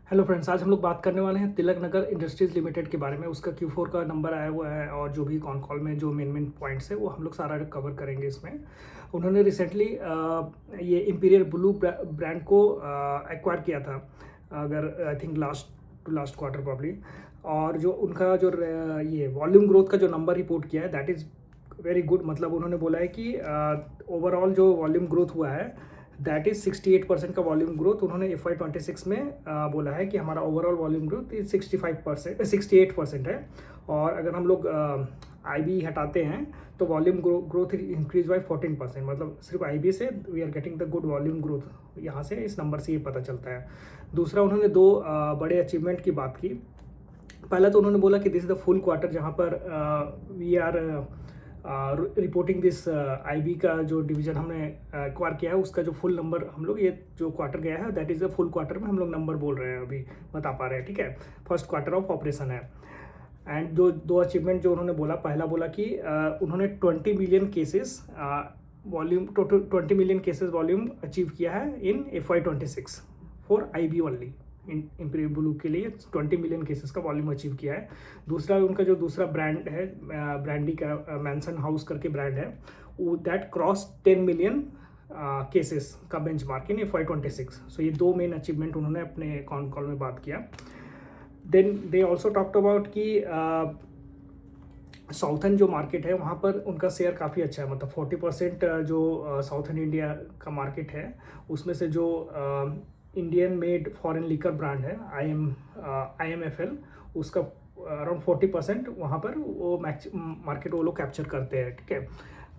Hello friends, आज हम लोग बात करने वाले हैं तिलक नगर इंडस्ट्रीज़ लिमिटेड के बारे में। उसका Q4 का नंबर आया हुआ है और जो भी कॉन कॉल में जो मेन पॉइंट्स है वो हम लोग सारा कवर करेंगे इसमें। उन्होंने रिसेंटली ये इंपीरियल ब्लू ब्रांड को एक्वायर किया था, अगर I think last quarter probably. और जो उनका जो ये वॉल्यूम ग्रोथ का जो नंबर रिपोर्ट किया है दैट इज़ वेरी गुड। मतलब उन्होंने बोला है कि ओवरऑल जो वॉल्यूम ग्रोथ हुआ है दैट इज़ 68% का वॉल्यूम ग्रोथ उन्होंने FY26 में बोला है कि हमारा ओवरऑल वॉल्यूम ग्रोथ 68% है। और अगर हम लोग IB हटाते हैं तो वॉल्यूम ग्रोथ इंक्रीज बाय 14%। मतलब सिर्फ IB से we are getting the good volume growth, यहाँ से इस नंबर से ये पता चलता है। दूसरा, उन्होंने दो बड़े अचीवमेंट की बात की। पहला तो उन्होंने बोला कि this is the full quarter जहाँ पर we are reporting this IB का जो डिवीजन हमने एक्वायर किया है उसका जो फुल नंबर हम लोग ये जो क्वार्टर गया है that is the full quarter में हम लोग नंबर बोल रहे हैं, अभी बता पा रहे हैं। ठीक है, फर्स्ट क्वार्टर ऑफ ऑपरेशन है। एंड दो अचीवमेंट जो उन्होंने बोला, पहला बोला कि उन्होंने 20 million cases volume total 20 million cases volume achieve किया है इन FY26 for IB only. Imperial blue के लिए 20 मिलियन केसेस का वॉल्यूम अचीव किया है। दूसरा, उनका जो दूसरा ब्रांड है ब्रांडी का मैंसन हाउस करके ब्रांड है, वो दैट क्रॉस 10 मिलियन केसेस का बेंचमार्क इन FY26। सो ये दो मेन अचीवमेंट उन्होंने अपने कॉन कॉल में बात किया। Then they also talked about कि साउथर्न जो मार्केट है वहाँ पर उनका शेयर काफ़ी अच्छा है। मतलब 40% जो साउथर्न इंडिया का मार्केट है उसमें से जो Indian made foreign liquor brand है IMFL, उसका अराउंड 40% वहाँ पर वो मार्केट वो लोग कैप्चर करते हैं। ठीक है,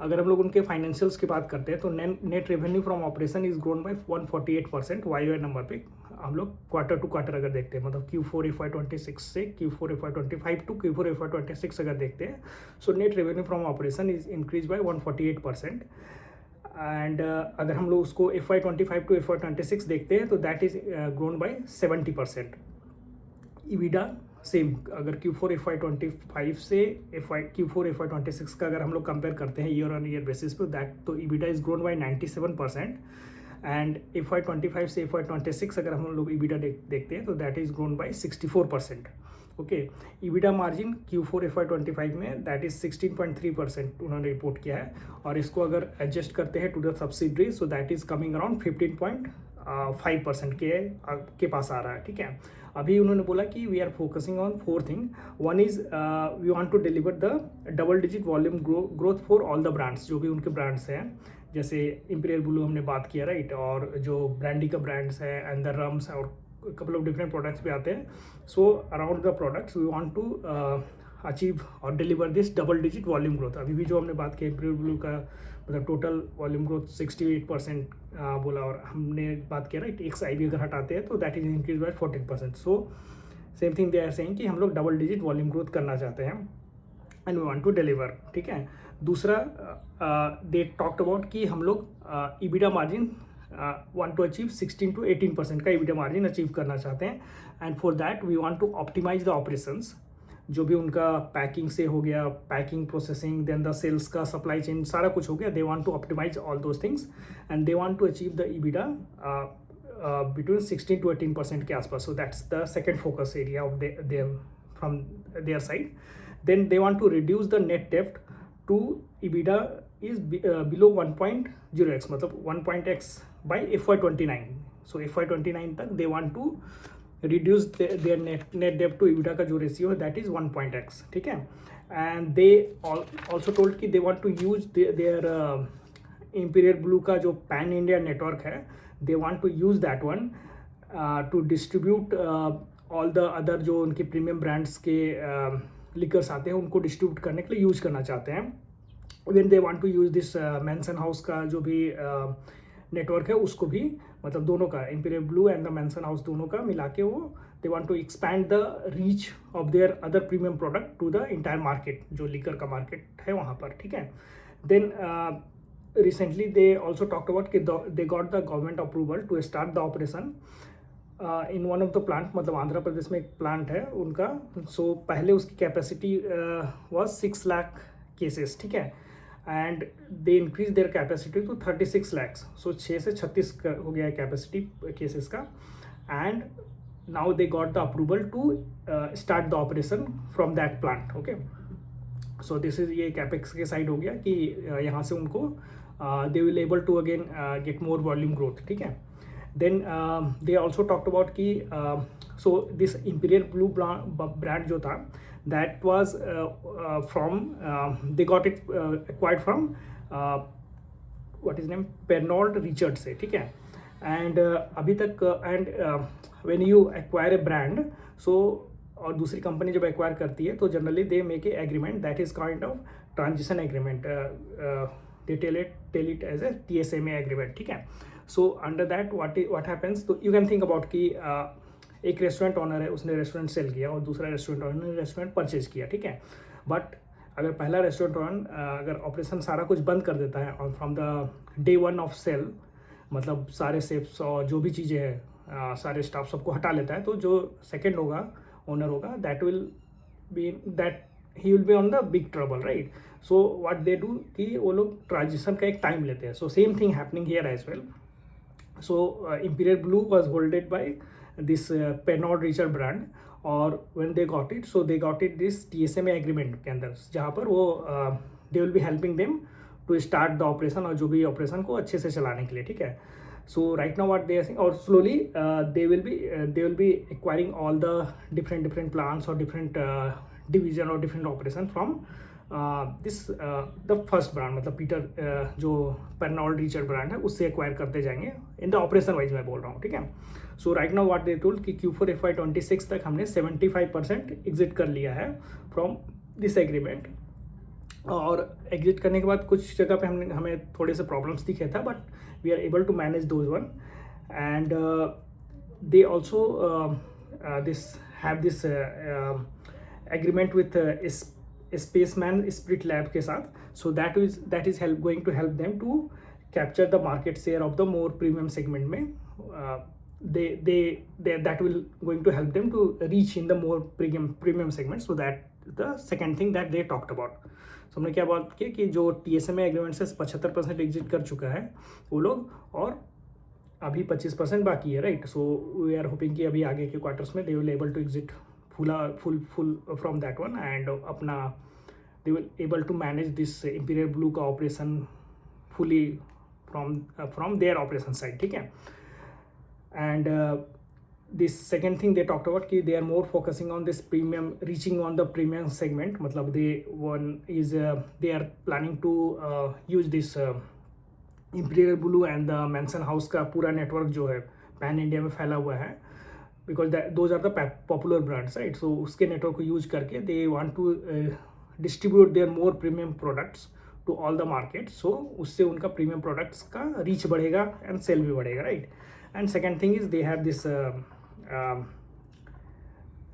अगर हम लोग उनके फाइनेंशियल्स की बात करते हैं तो net revenue from operation is grown by 148% YoY number पे। हम लोग क्वार्टर टू क्वार्टर अगर देखते हैं, मतलब Q4 FY26 से Q4 FY25 to Q4 FY26 अगर देखते हैं, so net revenue from operation is increase bye 148%। And अगर हम लोग उसको FY25 टू FY26 देखते हैं तो that is grown by 70%। EBITDA same, अगर Q4 FY25 से Q4 FY26 का अगर हम लोग कंपेयर करते हैं ईयर ऑन ईयर बेसिस पे, दैट तो EBITDA is grown by 97%। And FY25 से FY26 अगर हम लोग EBITDA देखते हैं तो that is grown by 64%। Okay, EBITDA margin Q4 FY25 में दैट इज 16.3% उन्होंने रिपोर्ट किया है। और इसको अगर एडजस्ट करते हैं to the subsidiary so that is coming around 15.5% के पास आ रहा है। ठीक है, अभी उन्होंने बोला कि we are focusing on 4 thing. One is we want to deliver the double digit volume growth for all the brands, जो भी उनके ब्रांड्स हैं, जैसे इंपीरियल ब्लू हमने बात किया राइट, और जो ब्रांडी का ब्रांड्स है एंड द रम्स और कपल ऑफ डिफरेंट प्रोडक्ट्स भी आते हैं। So around the products we want to achieve और deliver this double digit volume growth. अभी भी जो हमने बात की इंपीरियल ब्लू का मतलब टोटल वॉल्यूम ग्रोथ 68% बोला, और हमने बात किया राइट XIB अगर हटाते हैं तो that is increase by 14%। So same thing they are saying कि हम लोग डबल डिजिट वॉल्यूम ग्रोथ करना चाहते हैं and we want to deliver. ठीक है, दूसरा दे टॉक्ट अबाउट कि हम लोग EBITDA margin want to achieve 16 to 18% का EBITDA मार्जिन अचीव करना चाहते हैं। And for that we want to optimise the operations, जो भी उनका पैकिंग से हो गया, packing processing, then the sales का सप्लाई चेन सारा कुछ हो गया। They want to optimise all those things and they want to achieve the EBITDA between 16 to 18% के आसपास। So that's the second focus area of their from their side. Then they want to reduce the net डेब्ट to EBITDA is below 1.0x, मतलब 1.x by FY29। so FY29 तक they want to reduce their net debt to EBITDA का जो ratio है that is 1.x। ठीक है, and they also told कि they want to use their Imperial Blue का जो पैन इंडिया नेटवर्क है, they want to use that one to distribute all the other जो उनके प्रीमियम ब्रांड्स के लिकर्स आते हैं उनको डिस्ट्रीब्यूट करने के लिए यूज करना चाहते हैं। When they want to use this mansion house का जो भी नेटवर्क है उसको भी, मतलब दोनों का imperial blue and the mansion house दोनों का मिला के वो they want to expand the reach of their other premium product to the entire market, जो लिकर का मार्केट है वहाँ पर। ठीक है, then recently they also talked about कि they got the government approval to start the operation in one of the plant, मतलब आंध्र प्रदेश में एक प्लांट है उनका। सो पहले उसकी कैपेसिटी वॉज 6 लाख केसेस। ठीक है, and they increase their capacity to 36 lakhs। सो 6 से 36 हो गया है कैपेसिटी केसेस का। एंड now they got the approval to start the operation from that plant. Okay, so this is ये capex के side हो गया कि यहाँ से उनको they will able to again get more volume growth. ठीक है, then they also talked about कि so this Imperial Blue brand जो था, that was from they got it acquired from what is name Pernod Ricard से. ठीक है, and अभी तक and when you acquire a brand, so और दूसरी कंपनी जब एक्वायर करती है तो generally they make a agreement that is kind of transition agreement, they tell it as a TSMA agreement. ठीक है, so under that what happens, तो यू कैन थिंक अबाउट कि एक रेस्टोरेंट ऑनर है, उसने रेस्टोरेंट सेल किया और दूसरा रेस्टोरेंट ऑनर ने रेस्टोरेंट परचेज किया. ठीक है, बट अगर पहला रेस्टोरेंट ऑनर अगर ऑपरेशन सारा कुछ बंद कर देता है from the day one of sale, मतलब सारे सेफ्स और जो भी चीज़ें हैं सारे स्टाफ सबको हटा लेता है, तो जो सेकंड होगा ओनर होगा that he will be on the big trouble, right. So what they do कि वो लोग ट्रांजिशन का एक टाइम लेते हैं. So same thing happening here as well. So imperial blue was holded by this Pernod Ricard brand, और when they got it, so they got it this TSMA agreement के अंदर, जहाँ पर वो they will be helping them to start the operation और जो भी operation को अच्छे से चलाने के लिए. ठीक है, so right now what they are saying, और slowly they will be acquiring all the different plans और डिफरेंट डिवीजन और different operation from this the first brand, मतलब पीटर जो पेर्नॉल्ड रिचर्ड ब्रांड है उससे एक्वायर करते जाएंगे इन द ऑपरेशन वाइज मैं बोल रहा हूँ. ठीक है, so right now what they told कि Q4 FY26 तक हमने 75% एग्जिट कर लिया है फ्रॉम दिस एग्रीमेंट. और एग्जिट करने के बाद कुछ जगह पे हमें थोड़े से प्रॉब्लम्स दिखे था, but we are able to manage those one. And they also this have this agreement with Spaceman Spirit Lab के साथ. So that is going to help them to capture the market share of the more premium segment में. that will going to help them to reach in the more premium segment. So that the second thing that they talked about. So हमने क्या बात की कि जो TSMA agreement से 75% exit कर चुका है वो लोग, और अभी 25% बाकी है, right. So we are hoping कि अभी आगे के क्वार्टर्स में they will able to exit full from that one, and अपना they will able to manage this imperial blue का operation fully from there operation side. ठीक है, and this second thing they talked about कि they are more focusing on this premium, reaching on the premium segment. मतलब they are planning to use this Imperial Blue and the Mansion House का पूरा network जो है pan India में फैला हुआ है, because those are the popular brands, right. So उसके नेटवर्क को यूज करके they want to distribute their more premium products to all the markets. So उससे उनका premium products का reach बढ़ेगा and sell भी बढ़ेगा, right. And second thing is they have this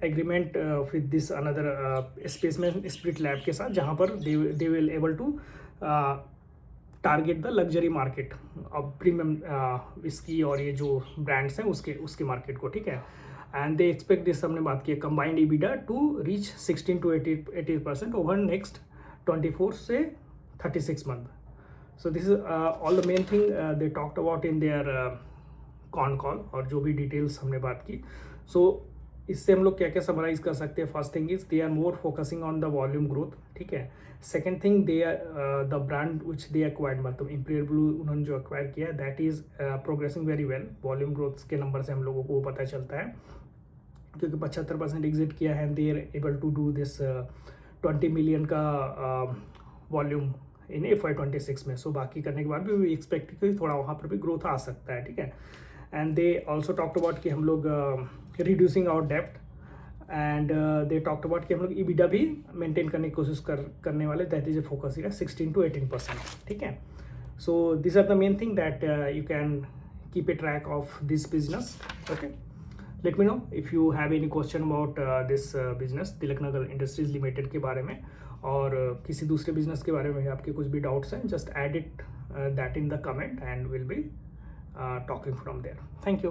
agreement with this another Spaceman Sprit Lab के साथ, जहाँ पर they will able to target the luxury market of premium whiskey और ये जो brands हैं उसके market को. ठीक है, and they expect this, हमने बात की combined EBITDA to reach 16 to 80% over next 24 से 36 month. So this is all the main thing they talked about in their con call, और जो भी डिटेल्स हमने बात की. सो इससे हम लोग क्या क्या समराइज कर सकते हैं. First thing is they are more focusing on the volume growth. ठीक है, second thing they are the brand which they acquired, मतलब इंपीरियल ब्लू उन्होंने जो एक्वायर किया that is progressing very well. Volume growth के नंबर से हम लोगों को पता चलता है, क्योंकि 75% एग्जिट किया है. They are able to do this 20 million का वॉल्यूम इन FY26 में. सो बाकी करने के बाद भी वी एक्सपेक्ट कि थोड़ा वहाँ पर भी ग्रोथ आ सकता है. ठीक है, and they also talked about कि हम लोग रिड्यूसिंग आवर डेप्ट, एंड दे टॉक्ट अबाउट कि हम लोग EBITDA भी मेंटेन करने की कोशिश करने वाले. दैट इज ए फोकस है 16 to 18%. ठीक है, so this are the main thing that you can keep a track of this business. Okay, let me know if you have any question about this business Tilaknagar Industries Limited के बारे में, और किसी दूसरे business के बारे में आपके कुछ भी डाउट्स हैं, just add it that in the comment and will be talking from there. Thank you.